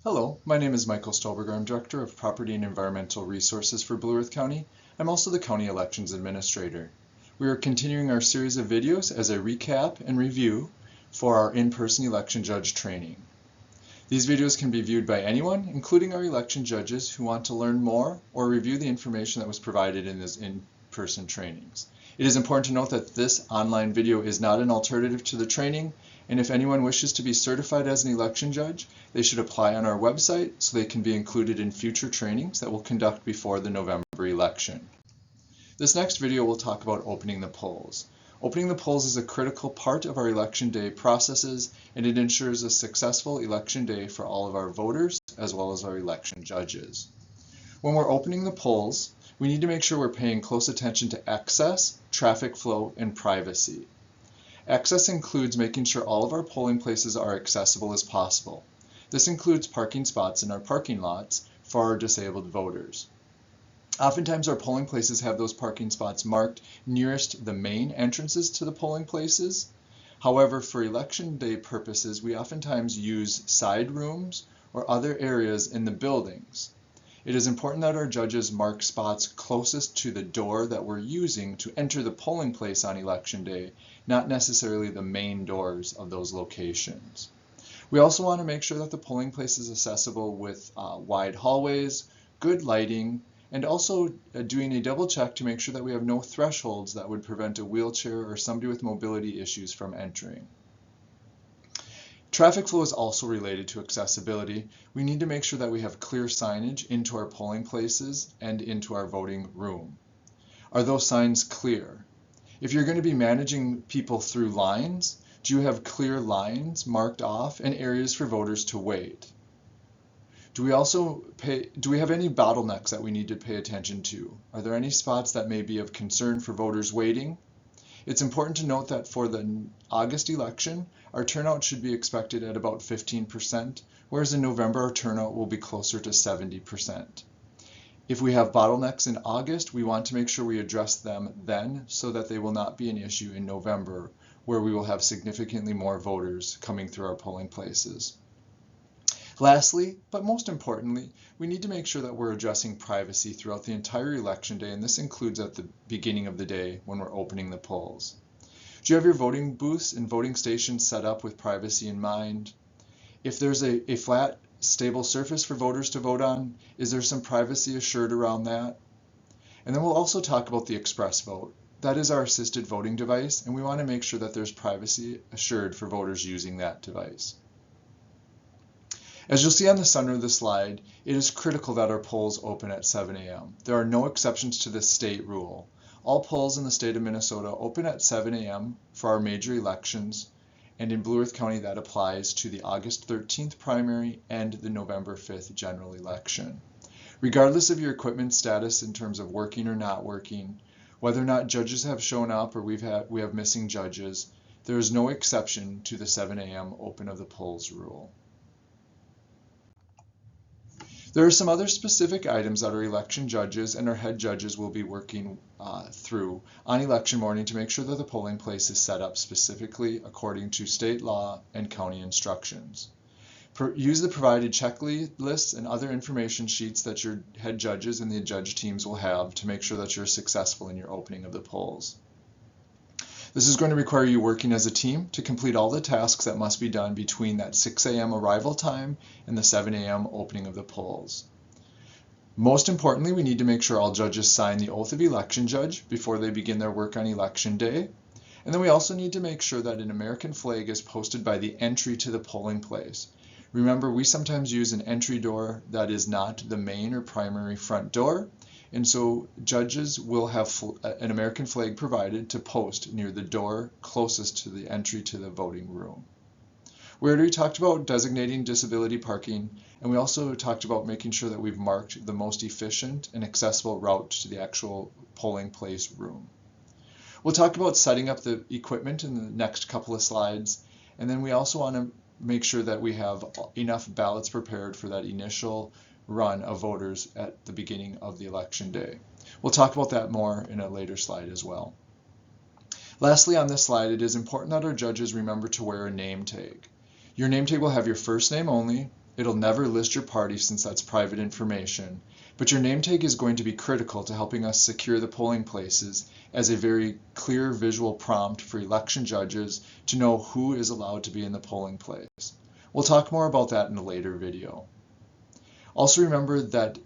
Hello, my name is Michael Stolberger. I'm Director of Property and Environmental Resources for Blue Earth County. I'm also the County Elections Administrator. We are continuing our series of videos as a recap and review for our in-person election judge training. These videos can be viewed by anyone, including our election judges who want to learn more or review the information that was provided in this in-person trainings. It is important to note that this online video is not an alternative to the training, and if anyone wishes to be certified as an election judge, they should apply on our website so they can be included in future trainings that we'll conduct before the November election. This next video will talk about opening the polls. Opening the polls is a critical part of our election day processes, and it ensures a successful election day for all of our voters as well as our election judges. When we're opening the polls, we need to make sure we're paying close attention to access, traffic flow, and privacy. Access includes making sure all of our polling places are accessible as possible. This includes parking spots in our parking lots for our disabled voters. Oftentimes our polling places have those parking spots marked nearest the main entrances to the polling places. However, for election day purposes, we oftentimes use side rooms or other areas in the buildings. It is important that our judges mark spots closest to the door that we're using to enter the polling place on election day, not necessarily the main doors of those locations. We also want to make sure that the polling place is accessible with wide hallways, good lighting, and also doing a double check to make sure that we have no thresholds that would prevent a wheelchair or somebody with mobility issues from entering. Traffic flow is also related to accessibility. We need to make sure that we have clear signage into our polling places and into our voting room. Are those signs clear? If you're going to be managing people through lines, do you have clear lines marked off and areas for voters to wait? Do we have any bottlenecks that we need to pay attention to? Are there any spots that may be of concern for voters waiting? It's important to note that for the August election, our turnout should be expected at about 15%, whereas in November our turnout will be closer to 70%. If we have bottlenecks in August, we want to make sure we address them then so that they will not be an issue in November, where we will have significantly more voters coming through our polling places. Lastly, but most importantly, we need to make sure that we're addressing privacy throughout the entire election day, and this includes at the beginning of the day when we're opening the polls. Do you have your voting booths and voting stations set up with privacy in mind? If there's a flat, stable surface for voters to vote on, is there some privacy assured around that? And then we'll also talk about the express vote. That is our assisted voting device, and we want to make sure that there's privacy assured for voters using that device. As you'll see on the center of the slide, it is critical that our polls open at 7 a.m. There are no exceptions to this state rule. All polls in the state of Minnesota open at 7 a.m. for our major elections, and in Blue Earth County that applies to the August 13th primary and the November 5th general election. Regardless of your equipment status in terms of working or not working, whether or not judges have shown up or we have missing judges, there is no exception to the 7 a.m. open of the polls rule. There are some other specific items that our election judges and our head judges will be working through on election morning to make sure that the polling place is set up specifically according to state law and county instructions. Use the provided checklists and other information sheets that your head judges and the judge teams will have to make sure that you're successful in your opening of the polls. This is going to require you working as a team to complete all the tasks that must be done between that 6 a.m. arrival time and the 7 a.m. opening of the polls. Most importantly, we need to make sure all judges sign the oath of election judge before they begin their work on election day. And then we also need to make sure that an American flag is posted by the entry to the polling place. Remember, we sometimes use an entry door that is not the main or primary front door. And so judges will have an American flag provided to post near the door closest to the entry to the voting room. We already talked about designating disability parking, and we also talked about making sure that we've marked the most efficient and accessible route to the actual polling place room. We'll talk about setting up the equipment in the next couple of slides, and then we also want to make sure that we have enough ballots prepared for that initial run of voters at the beginning of the election day. We'll talk about that more in a later slide as well. Lastly, on this slide, it is important that our judges remember to wear a name tag. Your name tag will have your first name only It'll never list your party since that's private information, but your name tag is going to be critical to helping us secure the polling places as a very clear visual prompt for election judges to know who is allowed to be in the polling place. We'll talk more about that in a later video. Also remember that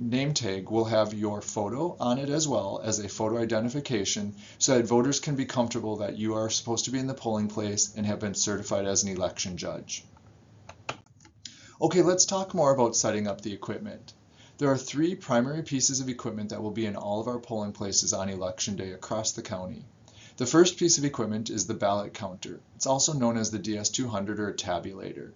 name tag will have your photo on it as well as a photo identification so that voters can be comfortable that you are supposed to be in the polling place and have been certified as an election judge. Okay, let's talk more about setting up the equipment. There are 3 primary pieces of equipment that will be in all of our polling places on Election Day across the county. The first piece of equipment is the ballot counter. It's also known as the DS200 or a tabulator.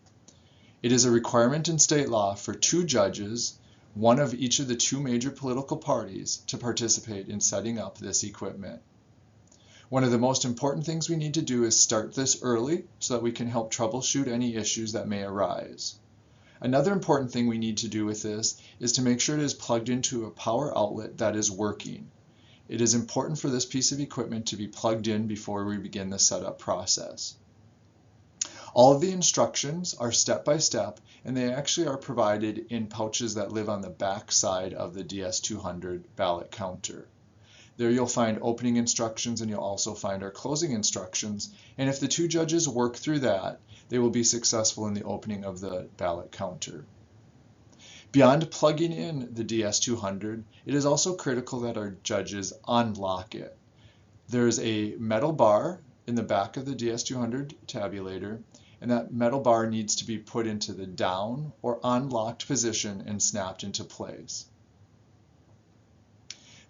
It is a requirement in state law for 2 judges, one of each of the 2 major political parties, to participate in setting up this equipment. One of the most important things we need to do is start this early so that we can help troubleshoot any issues that may arise. Another important thing we need to do with this is to make sure it is plugged into a power outlet that is working. It is important for this piece of equipment to be plugged in before we begin the setup process. All of the instructions are step by step, and they actually are provided in pouches that live on the back side of the DS200 ballot counter. There you'll find opening instructions and you'll also find our closing instructions, and if the 2 judges work through that, they will be successful in the opening of the ballot counter. Beyond plugging in the DS200, it is also critical that our judges unlock it. There is a metal bar in the back of the DS200 tabulator, and that metal bar needs to be put into the down or unlocked position and snapped into place.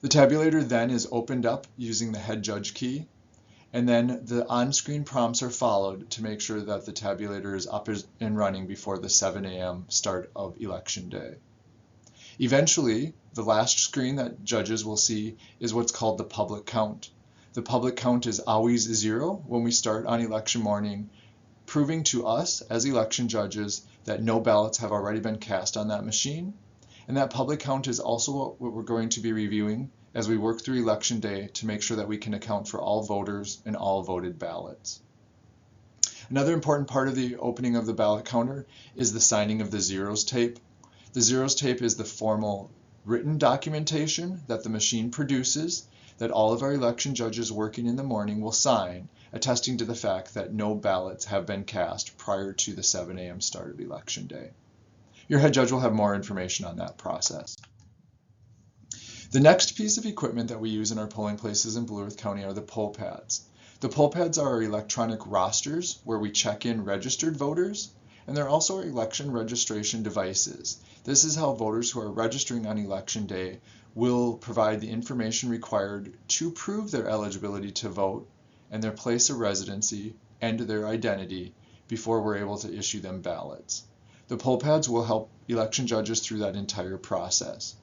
The tabulator then is opened up using the head judge key, and then the on-screen prompts are followed to make sure that the tabulator is up and running before the 7 a.m. start of Election Day. Eventually, the last screen that judges will see is what's called the public count. The public count is always 0 when we start on election morning, proving to us as election judges that no ballots have already been cast on that machine. And that public count is also what we're going to be reviewing as we work through Election Day to make sure that we can account for all voters and all voted ballots. Another important part of the opening of the ballot counter is the signing of the zeros tape. The zeros tape is the formal written documentation that the machine produces that all of our election judges working in the morning will sign, attesting to the fact that no ballots have been cast prior to the 7 a.m. start of Election Day. Your head judge will have more information on that process. The next piece of equipment that we use in our polling places in Blue Earth County are the poll pads. The poll pads are our electronic rosters where we check in registered voters, and they're also our election registration devices. This is how voters who are registering on Election Day will provide the information required to prove their eligibility to vote and their place of residency and their identity before we're able to issue them ballots. The poll pads will help election judges through that entire process.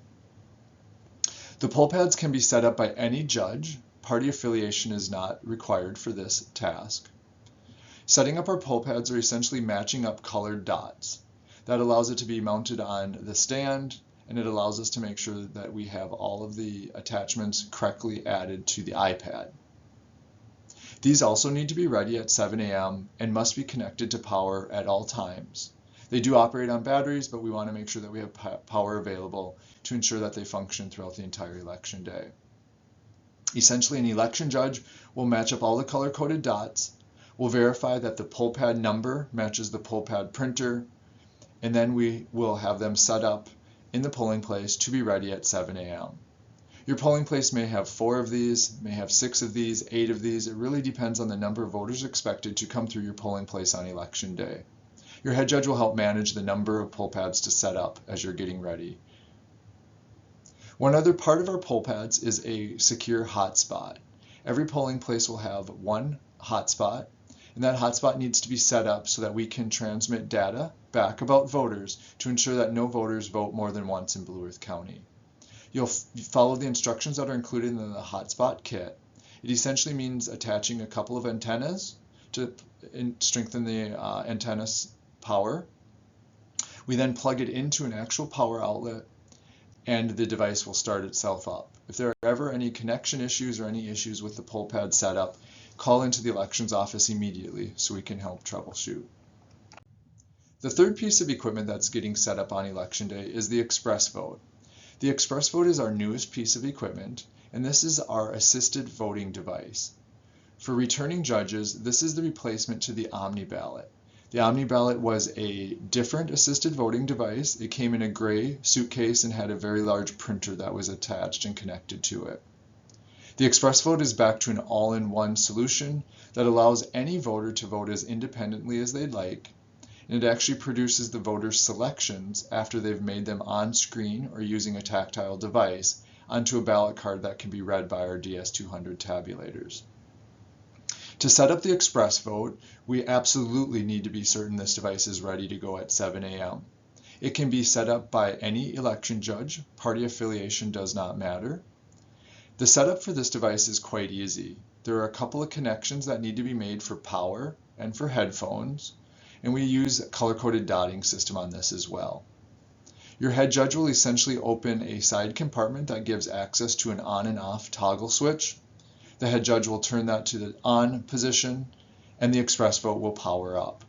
The poll pads can be set up by any judge. Party affiliation is not required for this task. Setting up our poll pads are essentially matching up colored dots. That allows it to be mounted on the stand, and it allows us to make sure that we have all of the attachments correctly added to the iPad. These also need to be ready at 7 a.m. and must be connected to power at all times. They do operate on batteries, but we want to make sure that we have power available to ensure that they function throughout the entire election day. Essentially, an election judge will match up all the color-coded dots, will verify that the poll pad number matches the poll pad printer, and then we will have them set up in the polling place to be ready at 7 a.m. Your polling place may have 4 of these, may have 6 of these, 8 of these. It really depends on the number of voters expected to come through your polling place on Election Day. Your head judge will help manage the number of poll pads to set up as you're getting ready. One other part of our poll pads is a secure hotspot. Every polling place will have one hotspot, and that hotspot needs to be set up so that we can transmit data back about voters to ensure that no voters vote more than once in Blue Earth County. You'll follow the instructions that are included in the hotspot kit. It essentially means attaching a couple of antennas to strengthen the antenna's power. We then plug it into an actual power outlet, and the device will start itself up. If there are ever any connection issues or any issues with the poll pad setup, call into the elections office immediately so we can help troubleshoot. The third piece of equipment that's getting set up on Election Day is the Express Vote. The Express Vote is our newest piece of equipment, and this is our assisted voting device. For returning judges, this is the replacement to the Omni Ballot. The Omni Ballot was a different assisted voting device. It came in a gray suitcase and had a very large printer that was attached and connected to it. The Express Vote is back to an all-in-one solution that allows any voter to vote as independently as they'd like, and it actually produces the voters' selections after they've made them on screen or using a tactile device onto a ballot card that can be read by our DS200 tabulators. To set up the Express Vote, we absolutely need to be certain this device is ready to go at 7 a.m. It can be set up by any election judge. Party affiliation does not matter. The setup for this device is quite easy. There are a couple of connections that need to be made for power and for headphones, and we use a color-coded dotting system on this as well. Your head judge will essentially open a side compartment that gives access to an on and off toggle switch. The head judge will turn that to the on position, and the Express Vote will power up.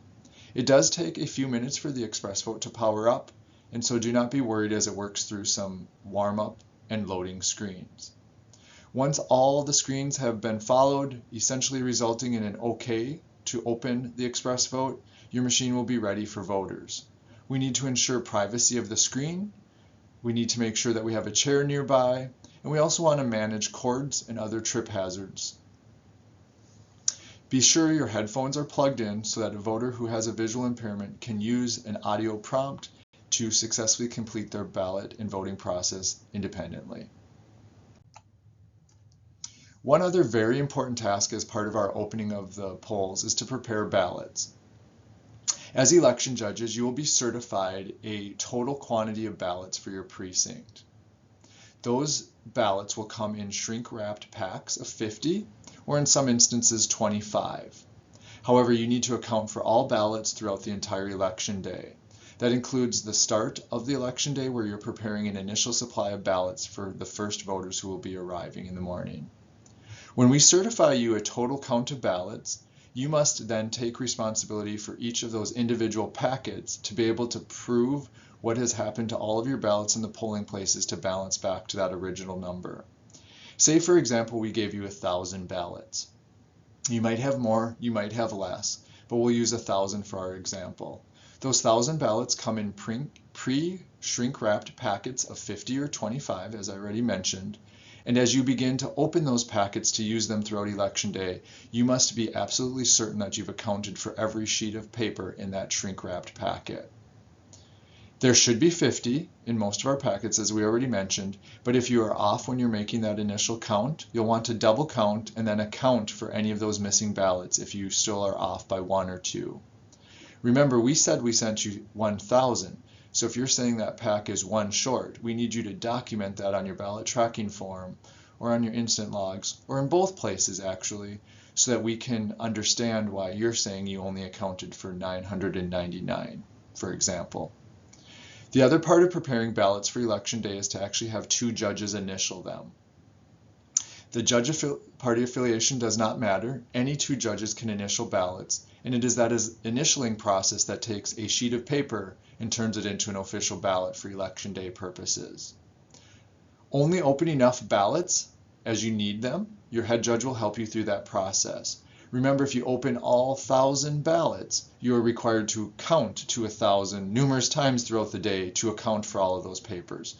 It does take a few minutes for the Express Vote to power up, and so do not be worried as it works through some warm-up and loading screens. Once all the screens have been followed, essentially resulting in an OK to open the Express Vote, your machine will be ready for voters. We need to ensure privacy of the screen. We need to make sure that we have a chair nearby, and we also want to manage cords and other trip hazards. Be sure your headphones are plugged in so that a voter who has a visual impairment can use an audio prompt to successfully complete their ballot and voting process independently. One other very important task as part of our opening of the polls is to prepare ballots. As election judges, you will be certified a total quantity of ballots for your precinct. Those ballots will come in shrink-wrapped packs of 50, or in some instances 25. However, you need to account for all ballots throughout the entire election day. That includes the start of the election day where you're preparing an initial supply of ballots for the first voters who will be arriving in the morning. When we certify you a total count of ballots, you must then take responsibility for each of those individual packets to be able to prove what has happened to all of your ballots in the polling places to balance back to that original number. Say, for example, we gave you 1,000 ballots. You might have more, you might have less, but we'll use 1,000 for our example. Those 1,000 ballots come in pre-shrink-wrapped packets of 50 or 25, as I already mentioned, and as you begin to open those packets to use them throughout Election Day, you must be absolutely certain that you've accounted for every sheet of paper in that shrink-wrapped packet. There should be 50 in most of our packets, as we already mentioned, but if you are off when you're making that initial count, you'll want to double count and then account for any of those missing ballots if you still are off by 1 or 2. Remember, we said we sent you 1,000, so if you're saying that pack is 1 short, we need you to document that on your ballot tracking form or on your instant logs, or in both places actually, so that we can understand why you're saying you only accounted for 999, for example. The other part of preparing ballots for Election Day is to actually have 2 judges initial them. The judge party affiliation does not matter. Any 2 judges can initial ballots, and it is that initialing process that takes a sheet of paper and turns it into an official ballot for Election Day purposes. Only open enough ballots as you need them. Your head judge will help you through that process. Remember, if you open all 1,000 ballots, you are required to count to 1,000 numerous times throughout the day to account for all of those papers,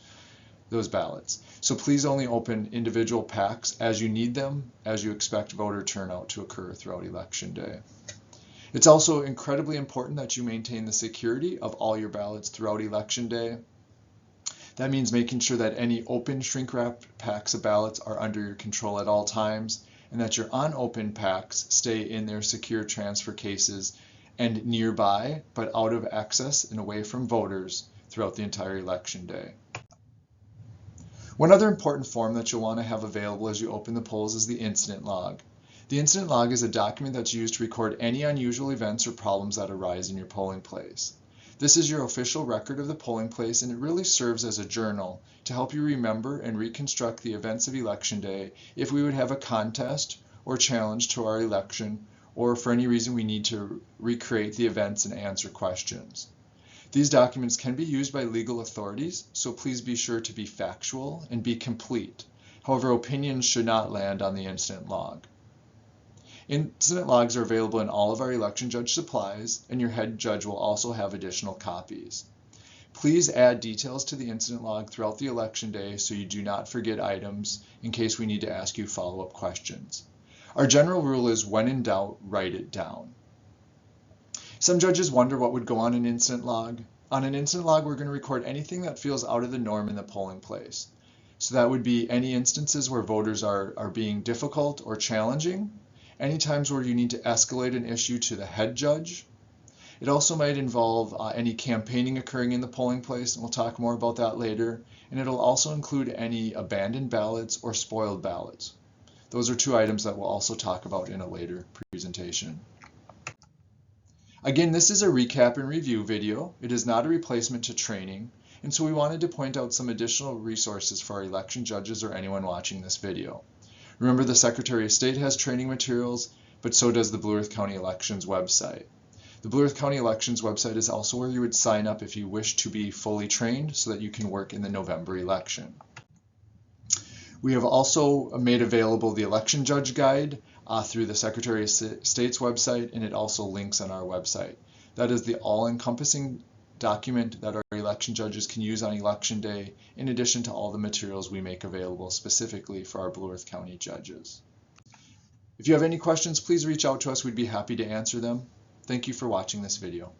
those ballots. So please only open individual packs as you need them, as you expect voter turnout to occur throughout Election Day. It's also incredibly important that you maintain the security of all your ballots throughout Election Day. That means making sure that any open shrink-wrapped packs of ballots are under your control at all times, and that your unopened packs stay in their secure transfer cases and nearby, but out of access and away from voters throughout the entire Election Day. One other important form that you'll want to have available as you open the polls is the incident log. The incident log is a document that's used to record any unusual events or problems that arise in your polling place. This is your official record of the polling place, and it really serves as a journal to help you remember and reconstruct the events of Election Day if we would have a contest or challenge to our election, or for any reason we need to recreate the events and answer questions. These documents can be used by legal authorities, so please be sure to be factual and be complete. However, opinions should not land on the incident log. Incident logs are available in all of our election judge supplies, and your head judge will also have additional copies. Please add details to the incident log throughout the election day so you do not forget items in case we need to ask you follow-up questions. Our general rule is when in doubt, write it down. Some judges wonder what would go on an incident log. On an incident log, we're going to record anything that feels out of the norm in the polling place. So that would be any instances where voters are being difficult or challenging, any times where you need to escalate an issue to the head judge. It also might involve any campaigning occurring in the polling place, and we'll talk more about that later. And it'll also include any abandoned ballots or spoiled ballots. Those are two items that we'll also talk about in a later presentation. Again, this is a recap and review video. It is not a replacement to training, and so we wanted to point out some additional resources for our election judges or anyone watching this video. Remember, the Secretary of State has training materials, but so does the Blue Earth County Elections website. The Blue Earth County Elections website is also where you would sign up if you wish to be fully trained so that you can work in the November election. We have also made available the Election Judge Guide through the Secretary of State's website, and it also links on our website. That is the all-encompassing document that our election judges can use on Election Day, in addition to all the materials we make available specifically for our Blue Earth County judges. If you have any questions, please reach out to us. We'd be happy to answer them. Thank you for watching this video.